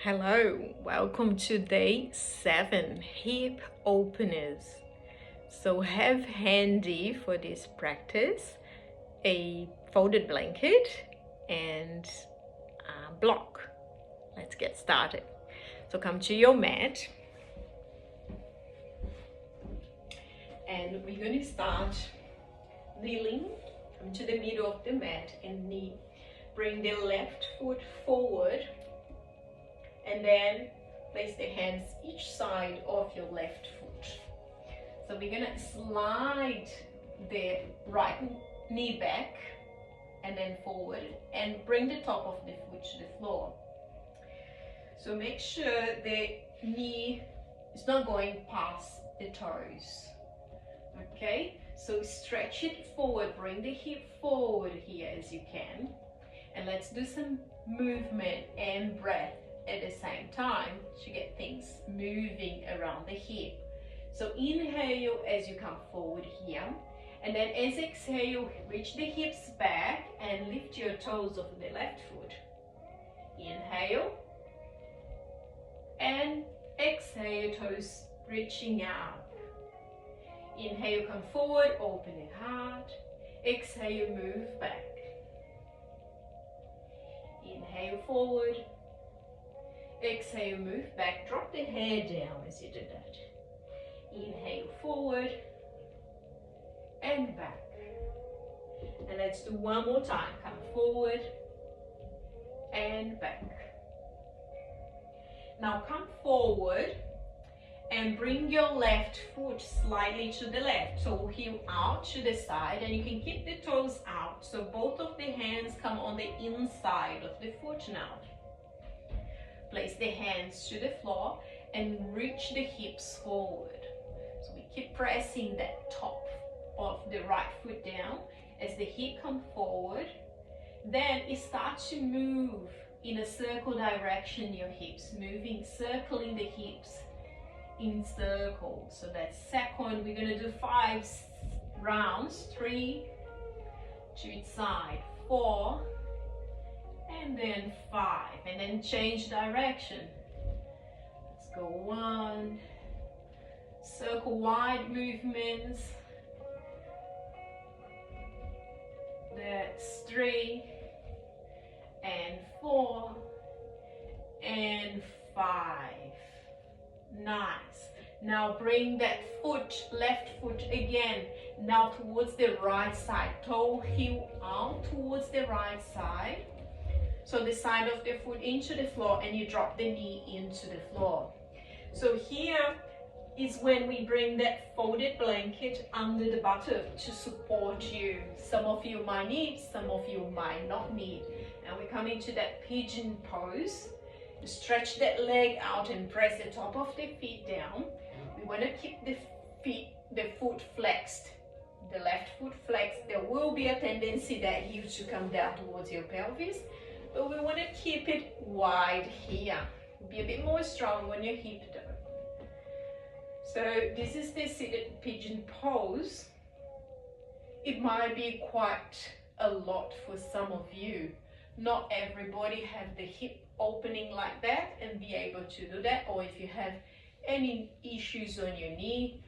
Hello, welcome to day 7, hip openers. So have handy for this practice a folded blanket and a block. Let's get started. So come to your mat and we're going to start kneeling. Come to the middle of the mat and knee. Bring the left foot forward and then place the hands each side of your left foot. So we're gonna slide the right knee back and then forward and bring the top of the foot to the floor. So make sure the knee is not going past the toes. Okay, so stretch it forward, bring the hip forward here as you can, and let's do some movement and breath at the same time to get things moving around the hip. So inhale as you come forward here, and then as exhale, reach the hips back and lift your toes off the left foot. Inhale and exhale, toes reaching out. Inhale, come forward, open it hard. Exhale, move back. Inhale, forward. Exhale, move back, drop the head down as you do that. Inhale, forward and back. And let's do one more time. Come forward and back. Now come forward and bring your left foot slightly to the left. So heel out to the side, and you can keep the toes out. So both of the hands come on the inside of the foot now. Place the hands to the floor and reach the hips forward. So we keep pressing that top of the right foot down as the hip comes forward. Then it starts to move in a circle direction, your hips, moving, circling the hips in circles. So that's second, we're going to do 5 rounds, 3 to each side, 4, and then 5, and then change direction. Let's go 1, circle wide movements, that's 3, and 4, and 5. Nice. Now bring that foot, left foot again, now towards the right side, toe heel out towards the right side. So the side of the foot into the floor, and you drop the knee into the floor. So here is when we bring that folded blanket under the buttock to support you. Some of you might need, some of you might not need. And we come into that pigeon pose. Stretch that leg out and press the top of the feet down. We want to keep the foot flexed, the left foot flexed. There will be a tendency that heel to come down towards your pelvis, but we want to keep it wide here. Be a bit more strong on your hip though. So this is the seated pigeon pose. It might be quite a lot for some of you. Not everybody have the hip opening like that and be able to do that, or if you have any issues on your knee,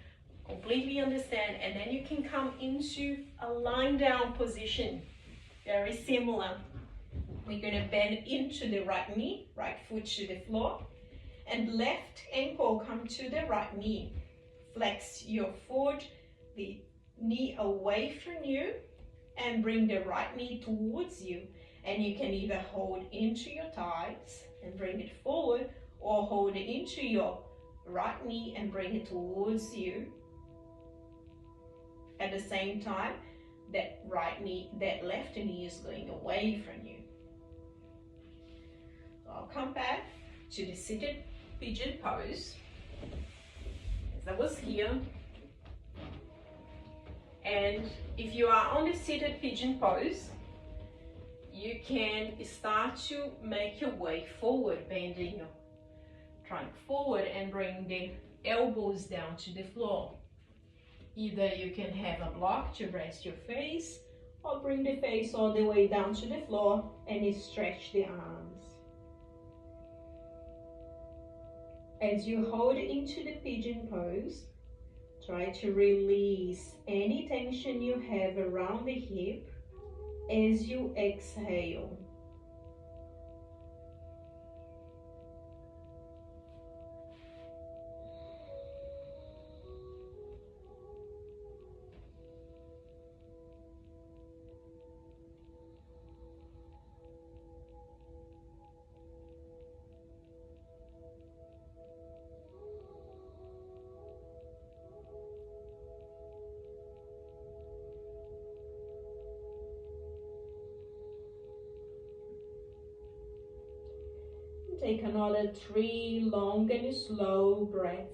completely understand. And then you can come into a lying down position, very similar. We're going to bend into the right knee, right foot to the floor, and left ankle come to the right knee. Flex your foot, the knee away from you, and bring the right knee towards you. And you can either hold into your thighs and bring it forward, or hold it into your right knee and bring it towards you. At the same time, that left knee is going away from you. So I'll come back to the seated pigeon pose as I was here. And if you are on the seated pigeon pose, you can start to make your way forward, bending your trunk forward and bring the elbows down to the floor. Either you can have a block to rest your face, or bring the face all the way down to the floor and you stretch the arms. As you hold into the pigeon pose, try to release any tension you have around the hip as you exhale. Take another 3 long and slow breaths.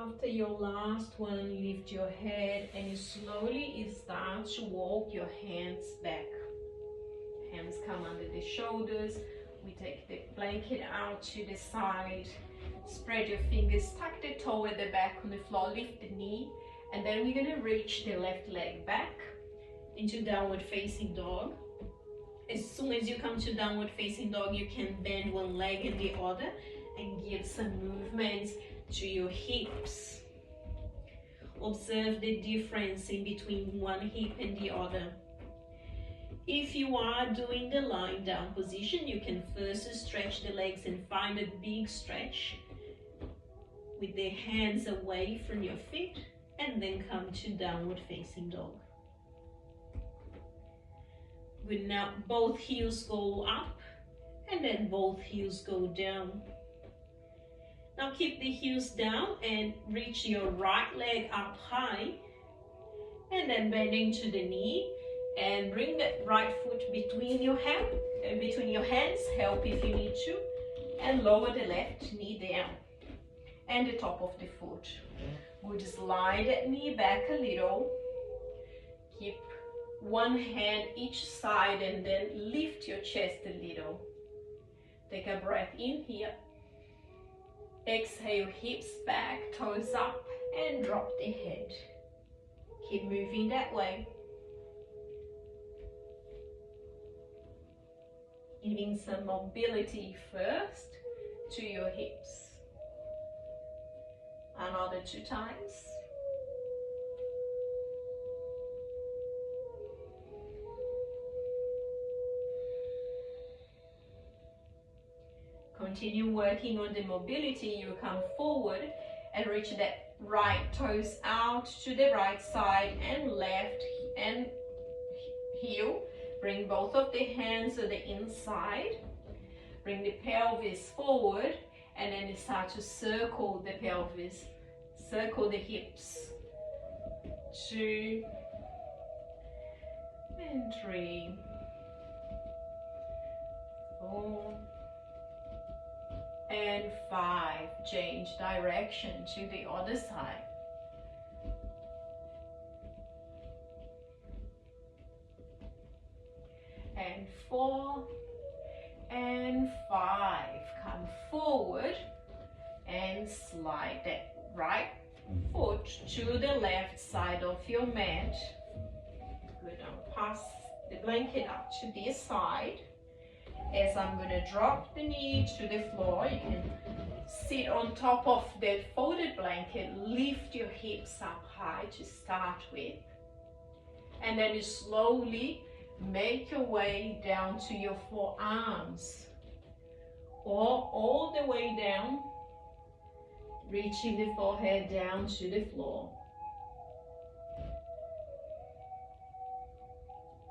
After your last one, lift your head and you slowly start to walk your hands back. Hands come under the shoulders. We take the blanket out to the side. Spread your fingers, tuck the toe at the back on the floor, lift the knee, and then we're going to reach the left leg back into downward facing dog. As soon as you come to downward facing dog, you can bend one leg and the other and give some movements to your hips. Observe the difference in between one hip and the other. If you are doing the lying down position, you can first stretch the legs and find a big stretch with the hands away from your feet, and then come to downward facing dog. Good. Now both heels go up and then both heels go down. Now keep the heels down and reach your right leg up high, and then bend into the knee and bring that right foot between your hands, help if you need to, and lower the left knee down and the top of the foot. Good. Slide that knee back a little. Keep one hand each side and then lift your chest a little. Take a breath in here. Exhale, hips back, toes up, and drop the head. Keep moving that way. Giving some mobility first to your hips. Another 2 times. Continue working on the mobility. You come forward and reach that right toes out to the right side and left and heel. Bring both of the hands to the inside. Bring the pelvis forward and then start to circle the pelvis. Circle the hips. 2 and 3, 4 and 5. Change direction to the other side. And 4 and 5. Come forward and slide that right foot to the left side of your mat. Good. Now pass the blanket up to this side. As I'm going to drop the knee to the floor, you can sit on top of the folded blanket, lift your hips up high to start with, and then you slowly make your way down to your forearms, or all the way down, reaching the forehead down to the floor.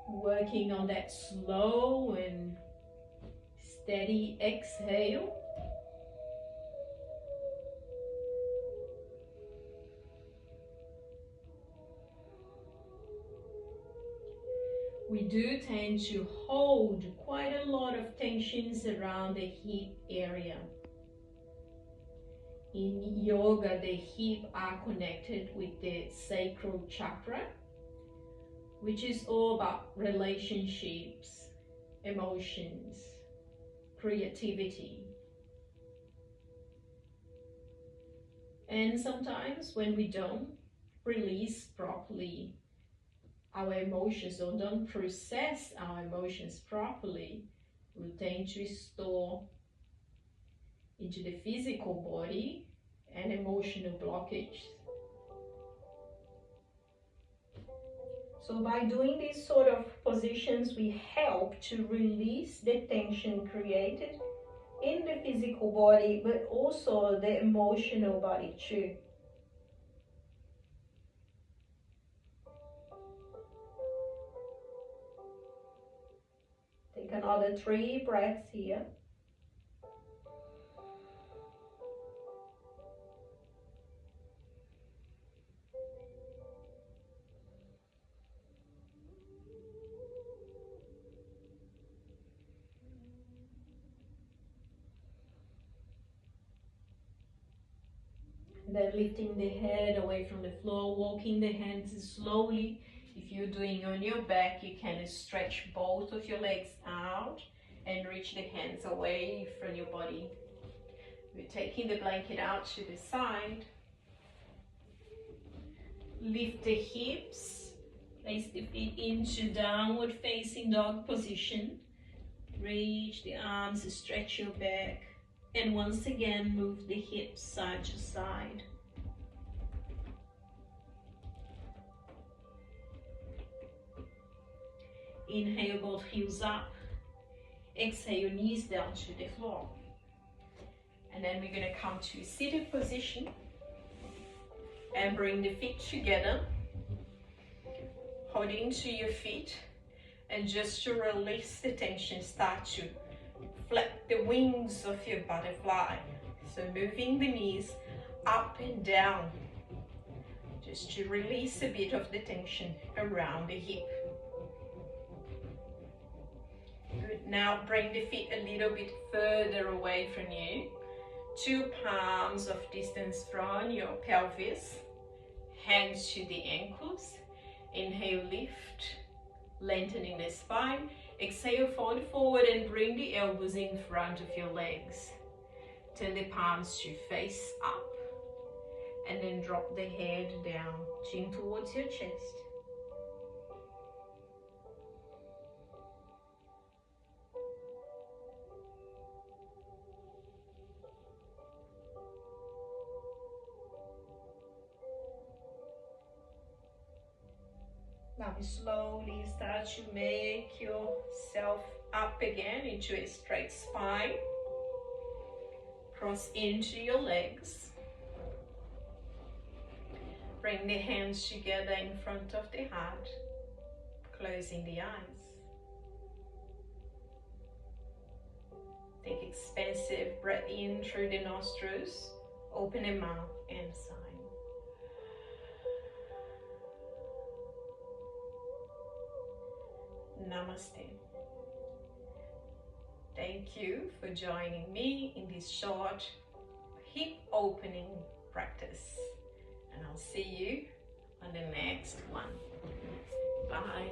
Working on that slow and steady exhale. We do tend to hold quite a lot of tensions around the hip area. In yoga, the hip are connected with the sacral chakra, which is all about relationships emotions, creativity. And sometimes when we don't release properly our emotions or don't process our emotions properly, we tend to store into the physical body and emotional blockage. So by doing these sort of positions, we help to release the tension created in the physical body, but also the emotional body too. Take another 3 breaths here. Then lifting the head away from the floor, walking the hands slowly. If you're doing on your back, you can stretch both of your legs out and reach the hands away from your body. We're taking the blanket out to the side. Lift the hips, place the feet into downward facing dog position. Reach the arms, stretch your back. And once again, move the hips side to side. Inhale, both heels up. Exhale, knees down to the floor. And then we're going to come to seated position and bring the feet together. Hold into your feet, and just to release the tension, start to flap the wings of your butterfly. So moving the knees up and down, just to release a bit of the tension around the hip. Good. Now bring the feet a little bit further away from you. 2 palms of distance from your pelvis. Hands to the ankles. Inhale, lift, lengthening the spine. Exhale, fold forward and bring the elbows in front of your legs. Turn the palms to face up. And then drop the head down, chin towards your chest. Now you slowly start to make yourself up again into a straight spine. Cross into your legs. Bring the hands together in front of the heart, closing the eyes. Take expansive breath in through the nostrils, open the mouth and sigh. Namaste. Thank you for joining me in this short hip opening practice. And I'll see you on the next one. Bye.